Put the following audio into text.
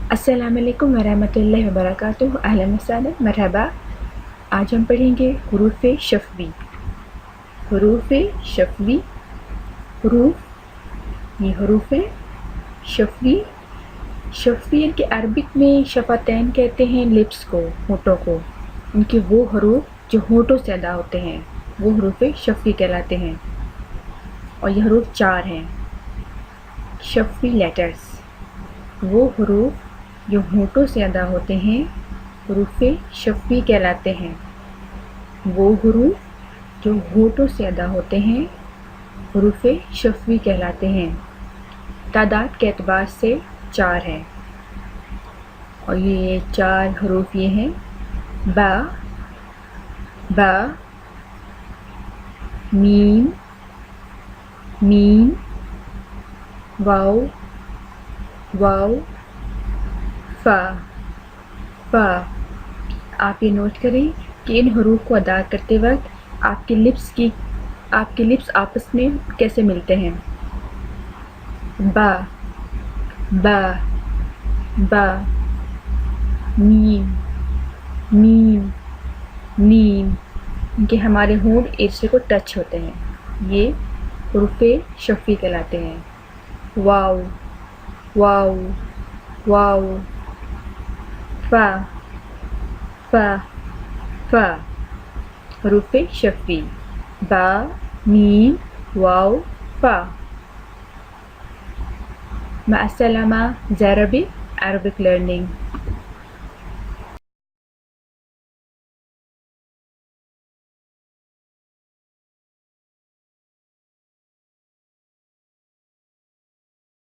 अस्सलाम वालेकुम वरहमतुल्लाहि वबरकातुहू। अहलन व सहलन, मरहबा। आज हम पढ़ेंगे हुरूफ शफ़वी। हुरूफ शफ़वी, हुरूफ, ये हुरूफ शफ़वी। शफ़वी इनके अरबिक में शफ़तैन कहते हैं, लिप्स को, होठों को। इनके वो हरूफ जो होठों से अदा होते हैं वो हुरूफ शफ़वी कहलाते हैं, और ये हरूफ 4 हैं। शफ़वी लेटर्स, वो हुरूफ जो होठों से अदा होते हैं हुरूफ शफ़वी कहलाते हैं। वो हुरूफ जो होठों से अदा होते हैं हुरूफ शफ़वी कहलाते हैं। तादाद के एतबार से 4 हैं, और ये 4 हरूफ ये हैं: बा, बा, मीम, मीम, वाव, वाव, फ़ा, फ़ा। आप ये नोट करें कि इन हरूफ को अदा करते वक्त आपके लिप्स आपस में कैसे मिलते हैं। बा, बा, बा, मीम, मीम, मीम। इनके हमारे होंठ एक दूसरे को टच होते हैं, ये हुरूफ शफ़वी कहलाते हैं। वाव, वाव, वाव, फ़ा, फ़ा, फ़ा। हुरूफ शफ़वी: बा, मीम, वाव, फ़ा। मअस्सलामा ज़ारबी अरबिक लर्निंग।